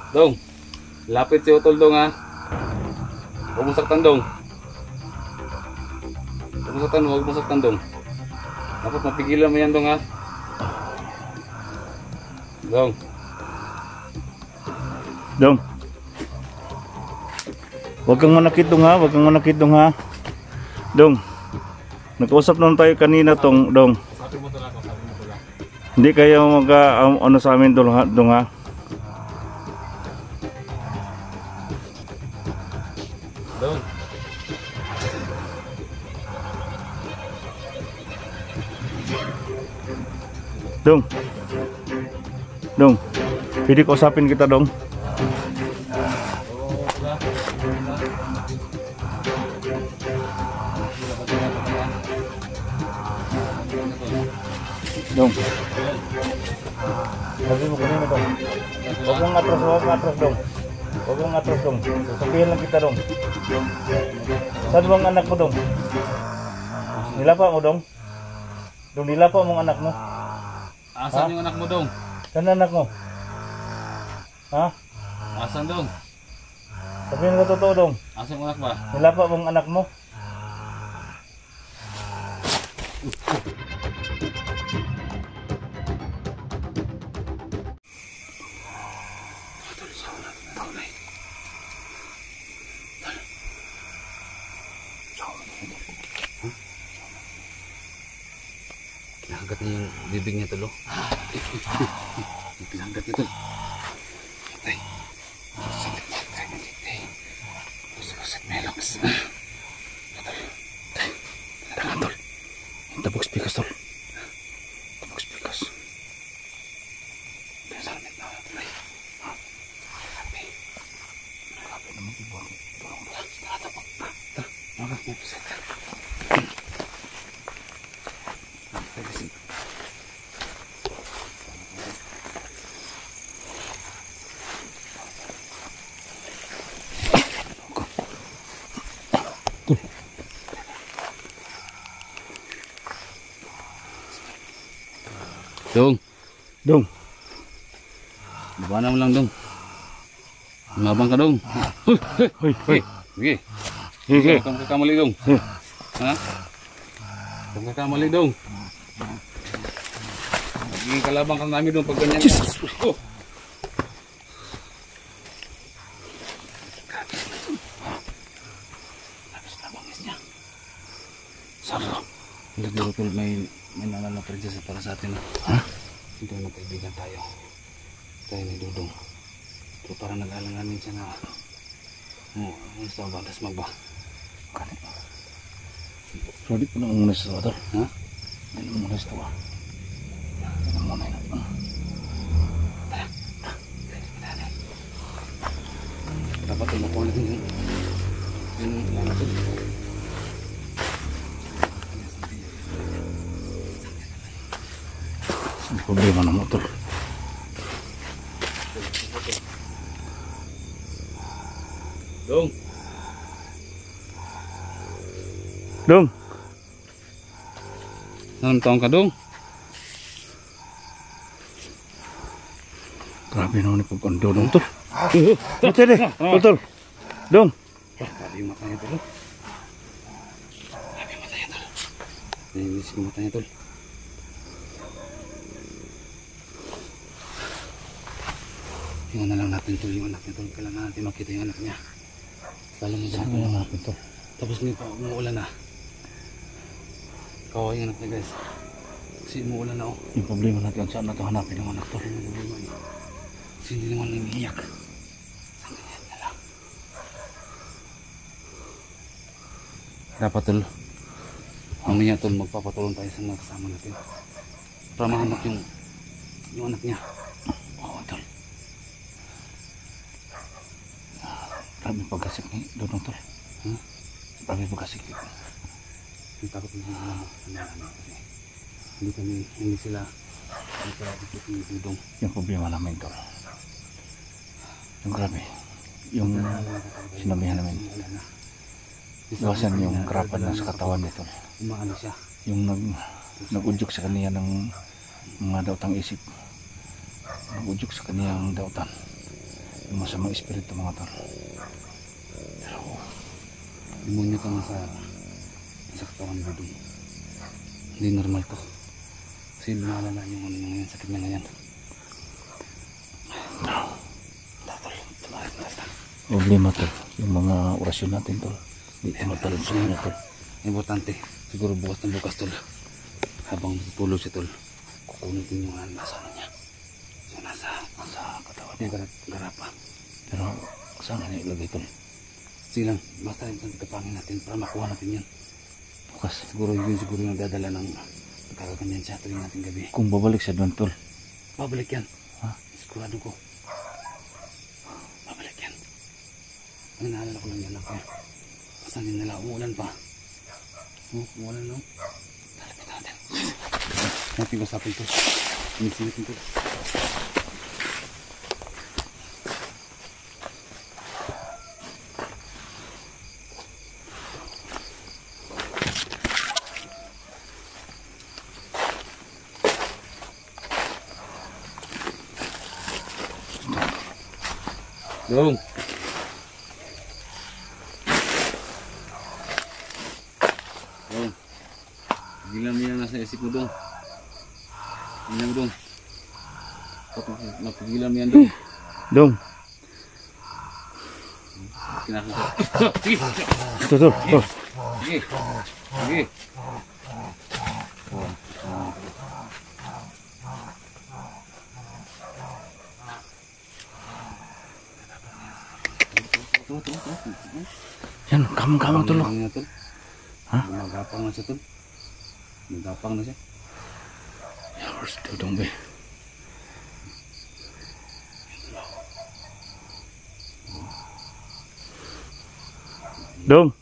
Dong, lapit si Utol Dong ha. Huwag mo saktan Dong. Huwag mo saktan Dong. Dapat mapigilan mo yan Dong ha. Dong. Dong. Huwag kang manakit Dong ha, huwag kang manakit Dong ha. Dong. Nag-usap naman tayo kanina tong Dong. Sabi mo to lang. Hindi kayo ano sa amin Dong ha. Dong. Dong. Dong. Pwede ko usapin kita Dong. Dong. Sabi mo kanina Dong. Huwag mong atras Dong. Huwag mong atras Dong. Sasabihin lang kita Dong. Saan bang anak mo Dong? Nilapa mo Dong? Dong, nilapa mong anak mo? Asan yung anak mo Dong? Saan anak mo? Ha? Asan Dong? Sabihin ko totoo Dong. Asan yung anak ba? Nilapa mong anak mo? Pinanggat niya yung bibig niya Tol. Pinanggat niya Tol. Tay. Sakit niya. Tay. Sakit melox. Tol. Tay. Tara Tol. Tabok speakers Tol. Tabok speakers. Pinasalamin na. Tay. Grabe. Grabe naman dibuang. Tulong mo lang. Tara tabok. Tara. Magas mo. Dong. Dong. Baba mo lang Dong. Mabang ka Dong. Hoy. Sige. Sige. Huwag kang kakamali Dong. Ha? Huwag kang kakamali Dong. Magiging kalabang ka namin Dong pag ganyan. Oh. Labis na bangis niya. Sarap. Siguro Tol may nananapin siya para sa atin. Ha? Ito na kaibigan tayo. Tayo ni Dudong. Pero parang nag-alanganin siya na ano sa bandas magba. Kanit. Sorry po na muna sa Tol. Ha? Ano muna sa tawa. Ano muna yun. Tara. Dapat tumukuha natin yung ano Tol. Ang problema ng motor. Dong. Dong. Anong taong ka Dong? Grabe naman yung pagkando Dong Tol. Mati deh. Tol. Dong. Grabe yung mata niya Tol. Grabe yung mata niya Tol. Nainis yung mata niya Tol. Yung na lang natin Tol, yung anak niya Tol. Kailangan natin makita yung anak niya. Lalo mo dyan Saan na natin Tol? Tapos ngayon pa, umuulan na. Kawawa yung anak niya guys. Kasi umuulan na oh. Yung problema natin saan na ito hanapin yung anak Tol. Ano yung problema eh. Kasi hindi naman nangiyak. Saan ganyan na lang. Dapat Tol. Mamaya Tol, magpapatulong tayo sa mga kasama natin. Para mahanap yung anak niya. Oo Tol. Grabe pagkasik ni Dudong Tol. Grabe pagkasik dito. Yung takot na sila kasi hindi sila ikot ni Dudong. Yung problema namin Tol. Yung grabe. Yung sinabihan namin. Iwasan yung karapan na sa katawan nito. Umaano siya. Yung nag-udyok sa kaniya ng mga dautang isip. Nag-udyok sa kaniyang dautan. Yung masamang espiritu mga tol. Pero Demonyo ka sa katawan mo dun. Hindi normal to. Kasi lumalala yung ano niya ngayon, sakit niya ngayon. problema tol. Yung mga orasyon natin tol. Hindi ko matalansin na tol. Importante. Siguro bukas na bukas tol. Habang tulog siya tol. Kukunin yung nasa ano niya. So nasa katawan niya garapa. Pero saan nga ilagay tol? Sige lang. Basta yung kapangin natin para makuha natin yan. Bukas. Siguro yung dadala ng kakaganyan siya tuwing natin gabi. Kung babalik siya doon tol. Babalik yan. Ha? Sigurado ko. Babalik yan. Ang naalala ko lang yan ako. Saan din nila? Umuulan pa. Umuulan no? Talapit natin. Natin usapin to. Sinisingit to. Dong. Dong. Gilam mo yan nasa isip mo dong. Gilam mo dong. Napagilam yan dong. Dong. Kinakasap. Sige. Ito tol. Tol. Sige. Sige. Yan, kamang-kamang tol. Ha? Magapang na siya tol. Magapang na siya. Yan, where's the dong be? Dong.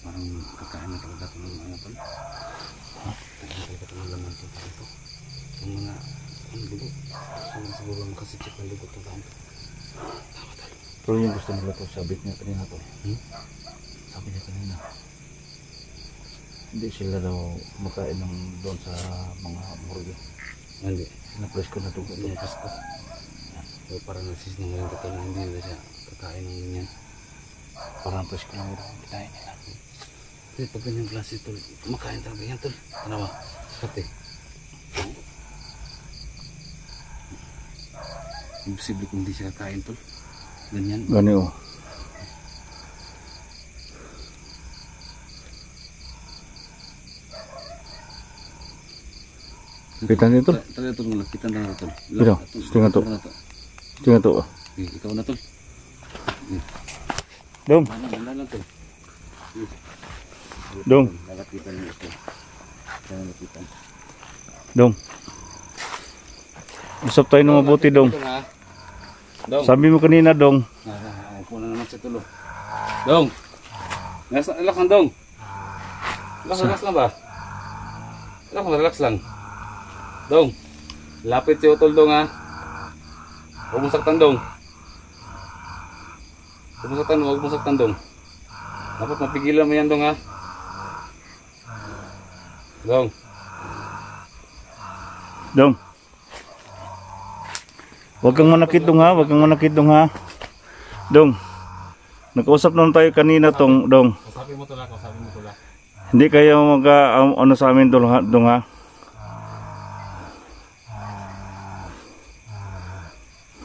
Parang kakain na talaga ito ng mga tol. Ha? Kakain talaga ito ng laman ito. Yung mga dugo. Siguro makasitsip ng dugo ito. Tama tol. Pero yung gusto nila to, sabit niya kanina tol. Sabi niya kanina. Hindi sila daw makain ng doon sa mga morgue. Hindi. Sinapress ko na dugo Ito tol. yung Pasko. So parang nagsisinungaling ka tol na hindi nila siya kakain ng ganyan. Parang press ko lang ito ang kitahin nila. Kasi pag ganyang klase tol, makain talaga yan tol. Ano ba? Pati. Imposible kung hindi siya kakain tol. Ganyan. Gani oh. Kita niyo tol? Tara tol, malapitan na tol. Pero, setengah to. Tingnan to. Ikaw na tol. Dong. Ano lang tol. Dong. Lalapitan mo ito. Lalapitan. Dong. Usap tayo ng mabuti dong. Dong. Sabi mo kanina dong. Upo na naman siya tulo. Dong. Relax lang dong. Relax lang ba? Relax lang. Dong. Lapit si Utol dong ha. Huwag mong saktan dong. Huwag mong saktan dong. Dapat mapigilan mo yan dong ha. Dong. Dong. Huwag kang manakit dong ha. Huwag kang manakit dong ha. Dong. Nakausap naman tayo kanina tong dong. Kausapin mo tula. Hindi kayo ano sa amin dong ha.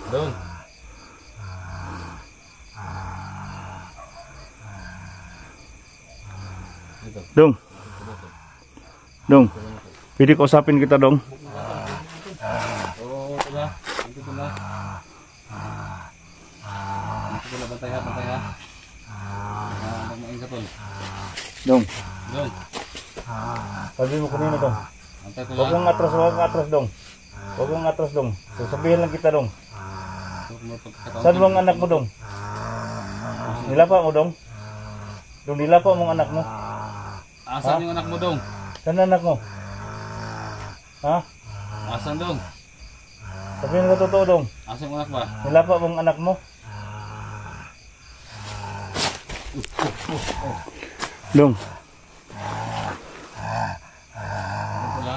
Dong. Dong. Dong. Pwede kausapin kita dong. Oo, tula. Dito tula. Dito tula, bantay ha. Magmain ka tol. Dong. Dong. Sabi mo kanina dong. Bantay tula. Huwag kang atras dong. Huwag kang atras dong. Sasabihin lang kita dong. Saan bang anak mo dong? Nilapa mo dong? Dong nilapa mong anak mo? Asan yung anak mo dong? Saan anak mo? Ha? Asan dong? Sabihin ko totoo dong. Asan yung anak ba? Nilapa mong anak mo? Dong. Tula.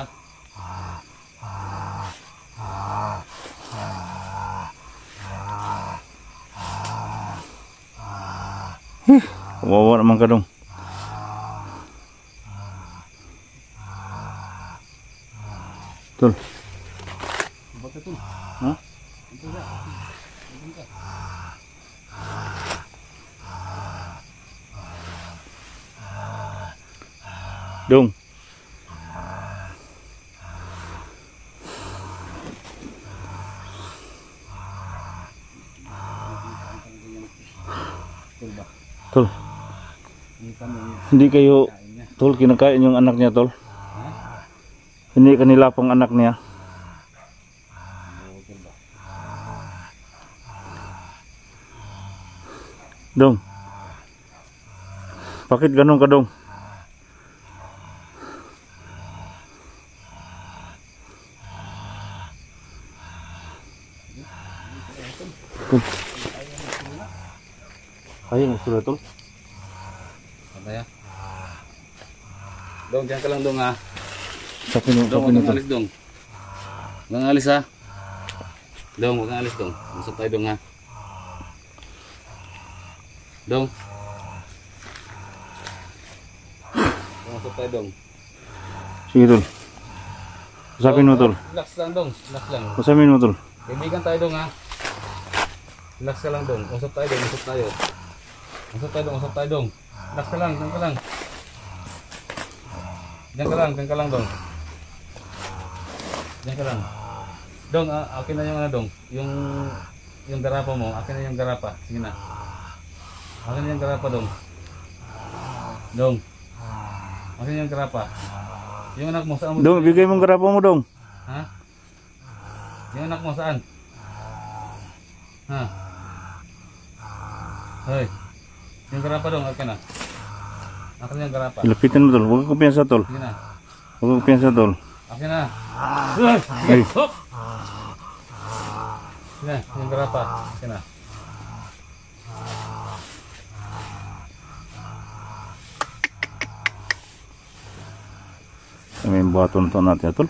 Kawawa naman ka dong. Tol. Ha? Dong. Tol. Hindi kayo, Tol, kinakain yung anak niya, Tol. Hindi kanila pang anak niya. Dong. Bakit ganun ka, Dong? Tol. Ayaw mo surat, Tol. Kaya. Dong, diyan ka lang dong ha. Sapin mo, Dong, sapin mo, huwag kang Tol. alis dong. Huwag kang alis ha. Dong, huwag kang alis dong. Masap tayo dong ha. Dong. Dong, masap tayo dong. Sige, Tol. Sapin mo, Tol. Relax lang dong, relax lang. Sapin mo, Tol. Kaibigan tayo dong ha. Relax ka lang dong, usap tayo dong, usap tayo. Usap tayo dong, usap tayo dong. Relax ka lang, diyan ka lang. Diyan ka lang dong. Diyan ka lang. Dong, akin na yung ano dong, yung garapa mo, akin na yung garapa. Sige na. Akin na yung garapa dong. Dong. Akin na yung garapa. Yung anak mo saan mo? Dong, bigay mong garapa mo, Dong. Ha? Yung anak mo saan? Ha? Hoy. Yung garapa dong, akin na. Akin na yung garapa. Lapitan mo, Tol. Huwag kang kumpiyansa, Tol. Sige na. Huwag kang kumpiyansa, Tol. Akin na. Ay. Hop! Sige na, yung garapa. Akin na. May baton to natin, Tol.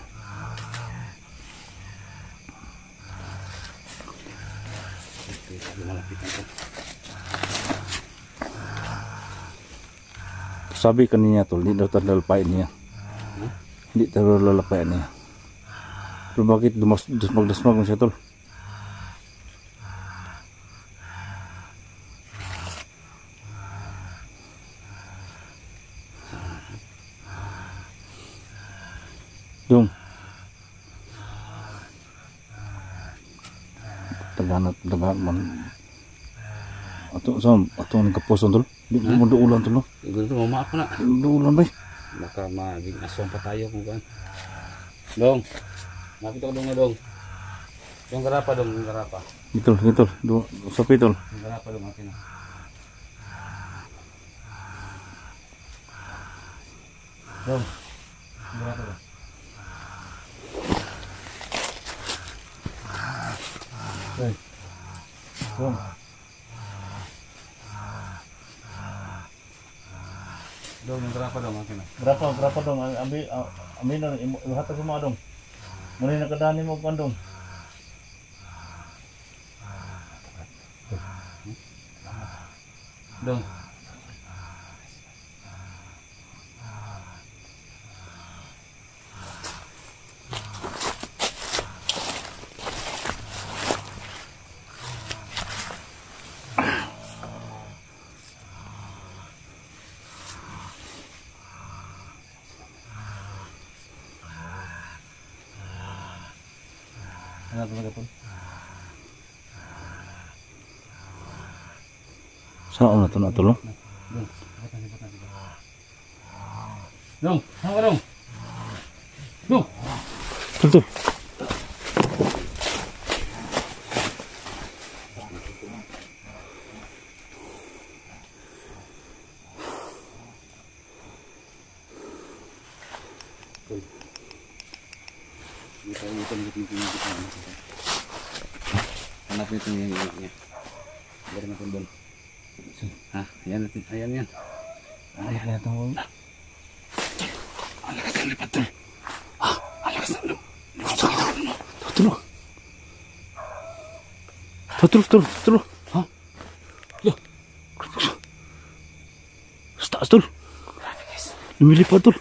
Sabi kanina, Tol, hindi daw talalpain niya. Hindi talalpain niya. Pero bakit magdasmag mo siya, Tol? Dong. Taganat man. Ato ang kapuson, Tol. Di mo ulan, Tol. Gusto mo ako na. Ulan ba? Baka maging aswang pa tayo kung kan. Dong. Nakita ko dong na dong. Yung garapa dong, yung garapa. Gitol. Sapi, Tol. Yung garapa dong akin na. Dong. Yung garapa dong. Hey. Dong. Dong, yung garapa dong akin na. Berapa dong? Amin na ihatag sa mga dong. Muna nakadani mo kan dong. Dong. Ano talaga po? Saan na ito na, Tol? Dong, saan ka dong? Dong! Tol. Hanapin ito yung iyak niya. Dari natin doon. Ha? Ayan natin. Ayan yan. Ayan na itong... Ang lakas ng lipad doon. Ang lakas ng lipad. Tol. Ha? taas tol. Grabe guys. Lumilipad tol.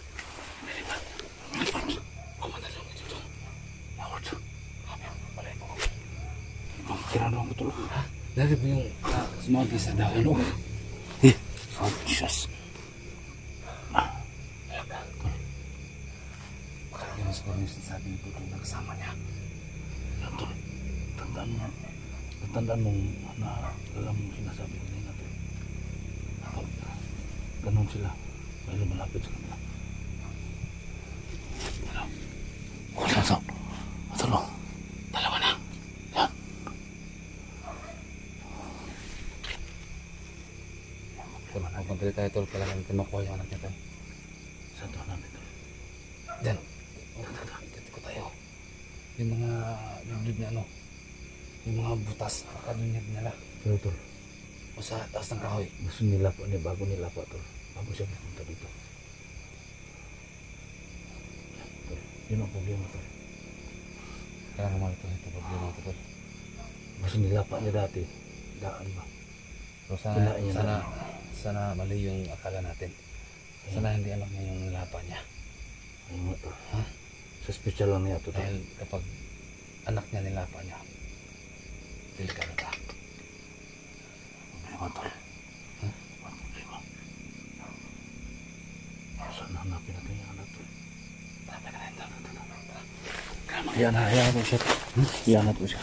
Kumadalong ito tol. Lawad. Grabe. Balay po. Kinanong ko tol. Ha? Lagi mo yung sumagi sa dahon. Oh, Jesus. Baka yun siguro yung sinasabi ni Budong na kasama niya. Tol, tandaan mo na alam mo sinasabi ko nila tol. Ganun sila. May lumalapit sa kanila. Wala sa. Tol, Dalawa na. yan. Tol, magpapili tayo tol. Kailangan kinukuha yung anak niya tol. Saan to namin tol? Diyan. Ikot ko tayo. Yung mga liblib na ano. Yung mga butas. Nakadunyag nila. Pero tol, O sa taas ng kahoy. gusto nila po niya bago nila po tol. Bago siya pupunta dito. Tol, yun ang problema tol. Kailangan naman ito problema ito tol. Gusto nila pa niya dati. Daan ba? So Kailangan niya sana mali yung akala natin. Sana hindi alam niya yung nilapa niya. Ayun nga tol. Sa special lang niya tol. Dahil kapag anak niya nilapa niya, delikado ka. Ayun nga tol. Saan hanapin natin yung anak tol? Tara. Iyan na po siya. Iyan na po siya.